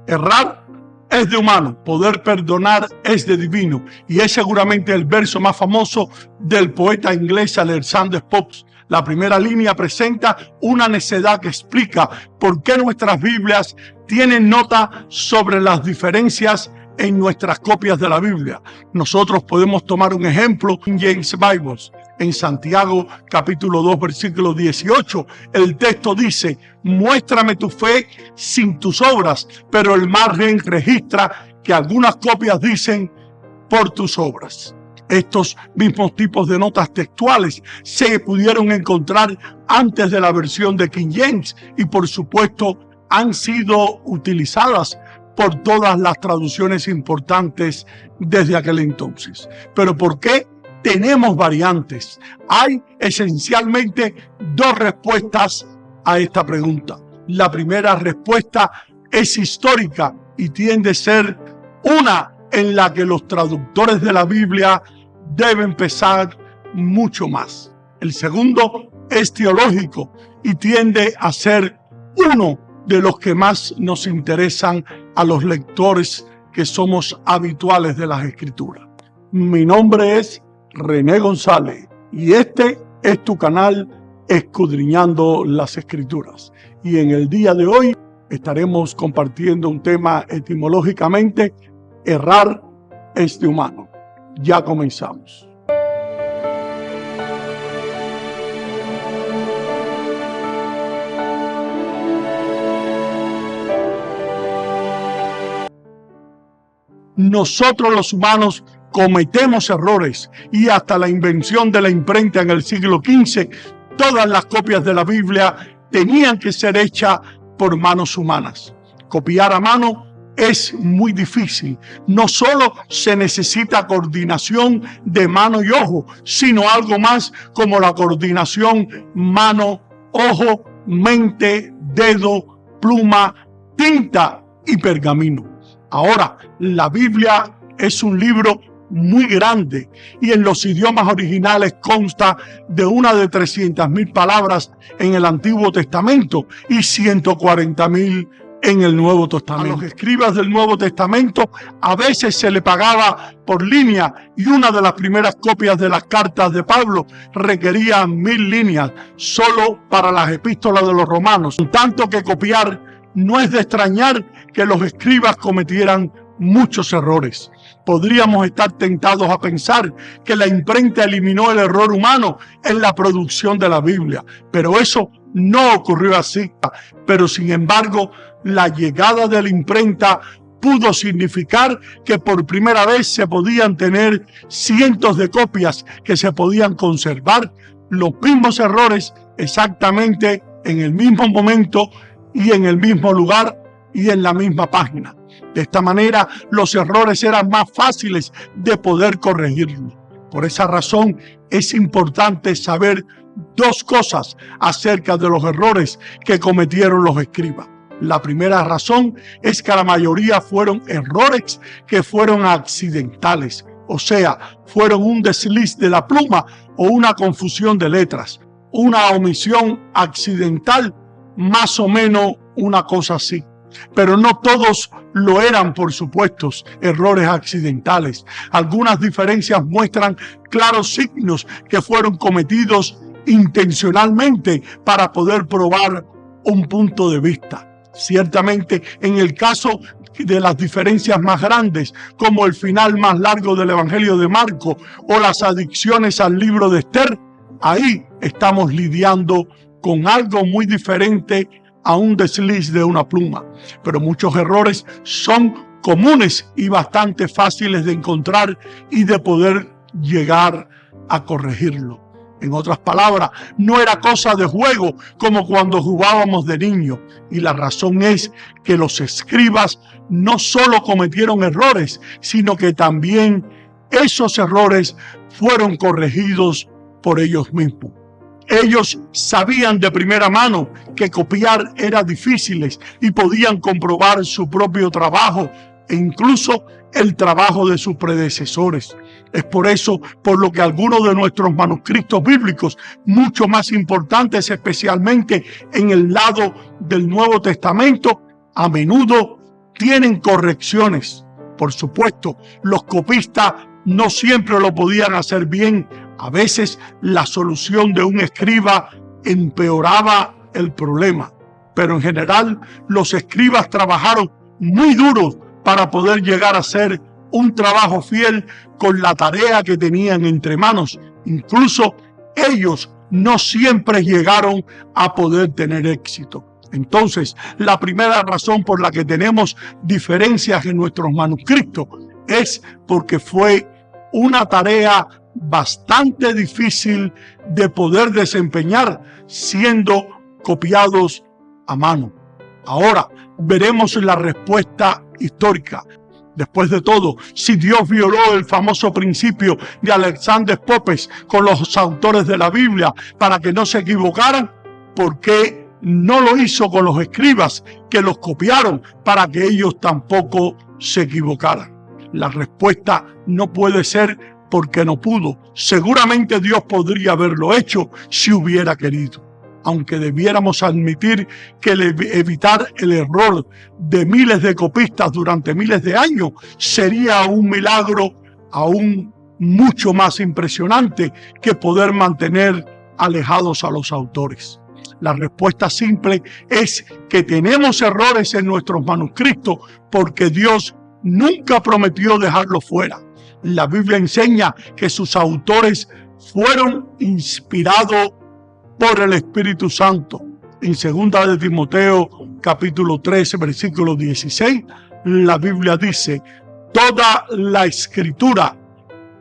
Errar es de humano, poder perdonar es de divino. Y es seguramente el verso más famoso del poeta inglés Alexander Pope. La primera línea presenta una necedad que explica por qué nuestras Biblias tienen nota sobre las diferencias en nuestras copias de la Biblia. Nosotros podemos tomar un ejemplo en James Bible. En Santiago capítulo 2 versículo 18, el texto dice: muéstrame tu fe sin tus obras, pero el margen registra que algunas copias dicen por tus obras. Estos mismos tipos de notas textuales se pudieron encontrar antes de la versión de King James y por supuesto han sido utilizadas por todas las traducciones importantes desde aquel entonces. ¿Pero por qué tenemos variantes? Hay esencialmente dos respuestas a esta pregunta. La primera respuesta es histórica y tiende a ser una en la que los traductores de la Biblia deben pesar mucho más. El segundo es teológico y tiende a ser uno de los que más nos interesan a los lectores que somos habituales de las Escrituras. Mi nombre es René González y este es tu canal Escudriñando las Escrituras. Y en el día de hoy estaremos compartiendo un tema etimológicamente: errar es de humano. Ya comenzamos. Nosotros los humanos cometemos errores y hasta la invención de la imprenta en el siglo XV, todas las copias de la Biblia tenían que ser hechas por manos humanas. Copiar a mano es muy difícil. No solo se necesita coordinación de mano y ojo, sino algo más como la coordinación mano, ojo, mente, dedo, pluma, tinta y pergamino. Ahora, la Biblia es un libro muy grande y en los idiomas originales consta de una de 300,000 palabras en el Antiguo Testamento y 140,000 en el Nuevo Testamento. A los escribas del Nuevo Testamento a veces se le pagaba por línea y una de las primeras copias de las cartas de Pablo requería 1,000 líneas solo para las epístolas de los romanos. Tanto que copiar no es de extrañar que los escribas cometieran muchos errores. Podríamos estar tentados a pensar que la imprenta eliminó el error humano en la producción de la Biblia, pero eso no ocurrió así. Pero sin embargo, la llegada de la imprenta pudo significar que por primera vez se podían tener cientos de copias que se podían conservar los mismos errores exactamente en el mismo momento y en el mismo lugar y en la misma página. De esta manera, los errores eran más fáciles de poder corregirlos. Por esa razón, es importante saber dos cosas acerca de los errores que cometieron los escribas. La primera razón es que la mayoría fueron errores que fueron accidentales, o sea, fueron un desliz de la pluma o una confusión de letras, una omisión accidental, más o menos una cosa así. Pero no todos lo eran, por supuesto, errores accidentales. Algunas diferencias muestran claros signos que fueron cometidos intencionalmente para poder probar un punto de vista. Ciertamente, en el caso de las diferencias más grandes, como el final más largo del Evangelio de Marcos o las adicciones al libro de Esther, ahí estamos lidiando con algo muy diferente a un desliz de una pluma. Pero muchos errores son comunes y bastante fáciles de encontrar y de poder llegar a corregirlo. En otras palabras, no era cosa de juego como cuando jugábamos de niño. Y la razón es que los escribas no solo cometieron errores, sino que también esos errores fueron corregidos por ellos mismos. Ellos sabían de primera mano que copiar era difícil y podían comprobar su propio trabajo e incluso el trabajo de sus predecesores. Es por eso por lo que algunos de nuestros manuscritos bíblicos, mucho más importantes especialmente en el lado del Nuevo Testamento, a menudo tienen correcciones. Por supuesto, los copistas no siempre lo podían hacer bien. A veces la solución de un escriba empeoraba el problema. Pero en general, los escribas trabajaron muy duro para poder llegar a hacer un trabajo fiel con la tarea que tenían entre manos. Incluso ellos no siempre llegaron a poder tener éxito. Entonces, la primera razón por la que tenemos diferencias en nuestros manuscritos es porque fue una tarea bastante difícil de poder desempeñar siendo copiados a mano. Ahora veremos la respuesta histórica. Después de todo, si Dios violó el famoso principio de Alexander Popes con los autores de la Biblia para que no se equivocaran, ¿por qué no lo hizo con los escribas que los copiaron para que ellos tampoco se equivocaran? La respuesta no puede ser porque no pudo. Seguramente Dios podría haberlo hecho si hubiera querido. Aunque debiéramos admitir que evitar el error de miles de copistas durante miles de años sería un milagro aún mucho más impresionante que poder mantener alejados a los autores. La respuesta simple es que tenemos errores en nuestros manuscritos porque Dios nunca prometió dejarlos fuera. La Biblia enseña que sus autores fueron inspirados por el Espíritu Santo. En 2 de Timoteo, capítulo 13, versículo 16, la Biblia dice: toda la Escritura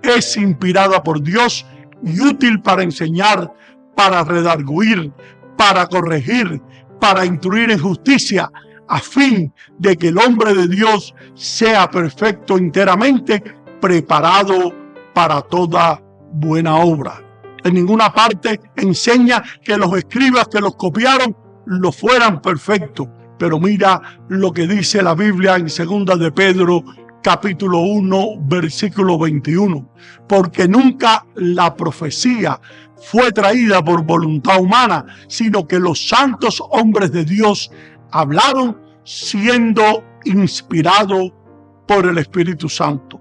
es inspirada por Dios y útil para enseñar, para redarguir, para corregir, para instruir en justicia, a fin de que el hombre de Dios sea perfecto enteramente, preparado para toda buena obra. En ninguna parte enseña que los escribas que los copiaron lo fueran perfectos. Pero mira lo que dice la Biblia en 2 de Pedro, capítulo 1, versículo 21. Porque nunca la profecía fue traída por voluntad humana, sino que los santos hombres de Dios hablaron siendo inspirados por el Espíritu Santo.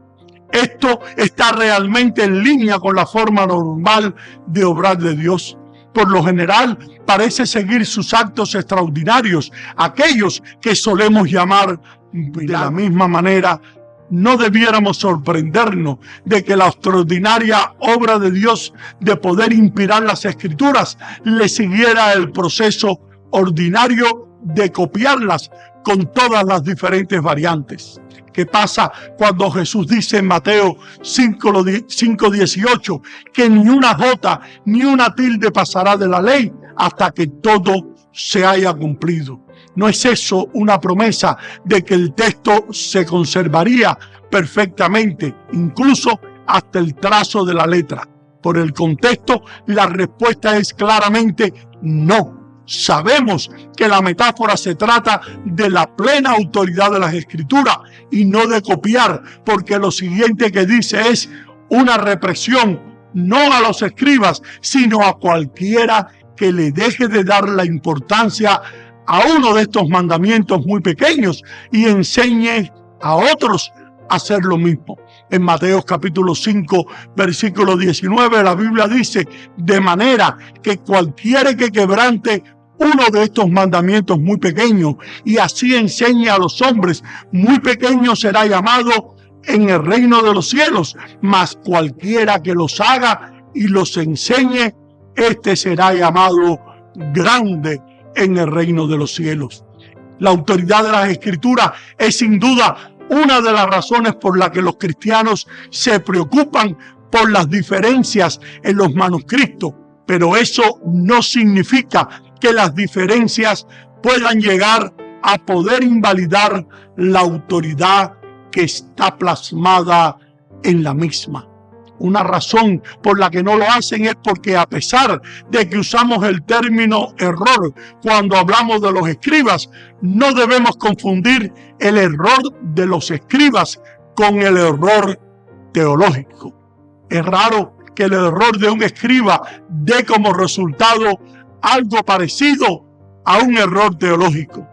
Esto está realmente en línea con la forma normal de obrar de Dios. Por lo general, parece seguir sus actos extraordinarios, aquellos que solemos llamar de la misma manera. No debiéramos sorprendernos de que la extraordinaria obra de Dios de poder inspirar las Escrituras le siguiera el proceso ordinario de copiarlas con todas las diferentes variantes. ¿Qué pasa cuando Jesús dice en Mateo 5:18 que ni una jota ni una tilde pasará de la ley hasta que todo se haya cumplido? ¿No es eso una promesa de que el texto se conservaría perfectamente, incluso hasta el trazo de la letra? Por el contexto, la respuesta es claramente no. Sabemos que la metáfora se trata de la plena autoridad de las Escrituras y no de copiar, porque lo siguiente que dice es una represión, no a los escribas, sino a cualquiera que le deje de dar la importancia a uno de estos mandamientos muy pequeños y enseñe a otros a hacer lo mismo. En Mateo capítulo 5, versículo 19, la Biblia dice: de manera que cualquiera que quebrante uno de estos mandamientos muy pequeños y así enseñe a los hombres, muy pequeño será llamado en el reino de los cielos, mas cualquiera que los haga y los enseñe, este será llamado grande en el reino de los cielos. La autoridad de las Escrituras es sin duda una de las razones por las que los cristianos se preocupan por las diferencias en los manuscritos, pero eso no significa que las diferencias puedan llegar a poder invalidar la autoridad que está plasmada en la misma. Una razón por la que no lo hacen es porque, a pesar de que usamos el término error cuando hablamos de los escribas, no debemos confundir el error de los escribas con el error teológico. Es raro que el error de un escriba dé como resultado algo parecido a un error teológico.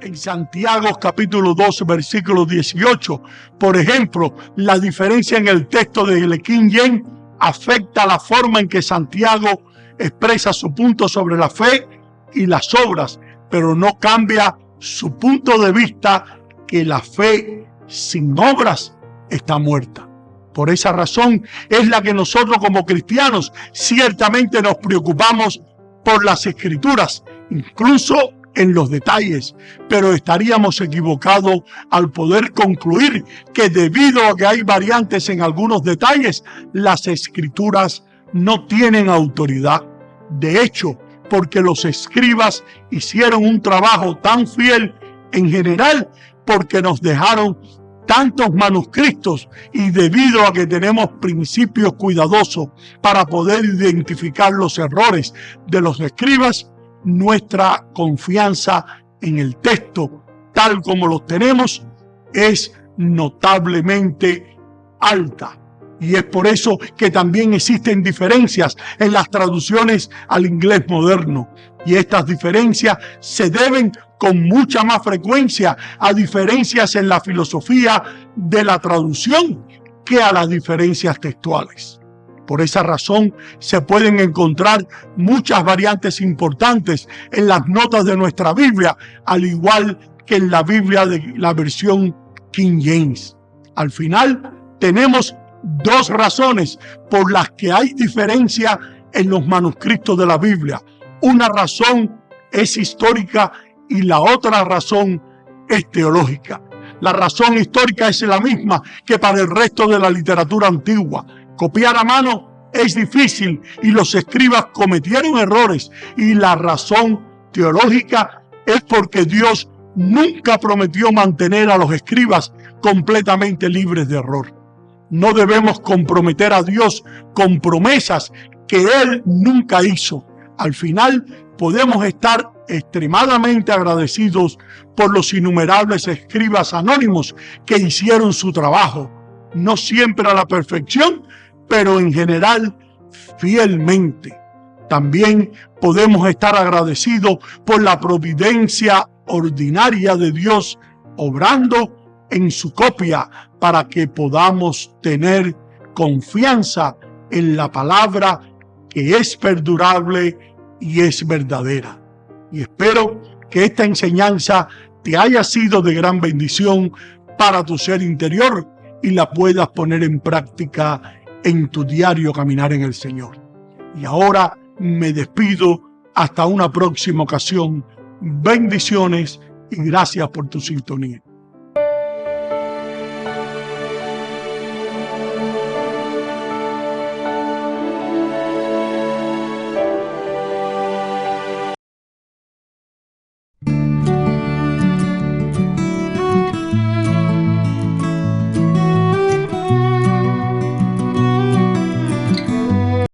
en Santiago capítulo 2, versículo 18. Por ejemplo, la diferencia en el texto de King James afecta la forma en que Santiago expresa su punto sobre la fe y las obras, pero no cambia su punto de vista que la fe sin obras está muerta. Por esa razón es la que nosotros como cristianos ciertamente nos preocupamos por las Escrituras, incluso en los detalles, pero estaríamos equivocados al poder concluir que debido a que hay variantes en algunos detalles, las Escrituras no tienen autoridad. De hecho, porque los escribas hicieron un trabajo tan fiel en general, porque nos dejaron tantos manuscritos y debido a que tenemos principios cuidadosos para poder identificar los errores de los escribas, nuestra confianza en el texto, tal como los tenemos, es notablemente alta. Y es por eso que también existen diferencias en las traducciones al inglés moderno. Y estas diferencias se deben con mucha más frecuencia a diferencias en la filosofía de la traducción que a las diferencias textuales. Por esa razón se pueden encontrar muchas variantes importantes en las notas de nuestra Biblia, al igual que en la Biblia de la versión King James. Al final tenemos dos razones por las que hay diferencia en los manuscritos de la Biblia. Una razón es histórica y la otra razón es teológica. La razón histórica es la misma que para el resto de la literatura antigua. Copiar a mano es difícil y los escribas cometieron errores. Y la razón teológica es porque Dios nunca prometió mantener a los escribas completamente libres de error. No debemos comprometer a Dios con promesas que Él nunca hizo. Al final podemos estar extremadamente agradecidos por los innumerables escribas anónimos que hicieron su trabajo, no siempre a la perfección, pero en general fielmente. También podemos estar agradecidos por la providencia ordinaria de Dios obrando en su copia para que podamos tener confianza en la palabra que es perdurable y es verdadera. Y espero que esta enseñanza te haya sido de gran bendición para tu ser interior y la puedas poner en práctica en tu diario caminar en el Señor. Y ahora me despido hasta una próxima ocasión. Bendiciones y gracias por tu sintonía.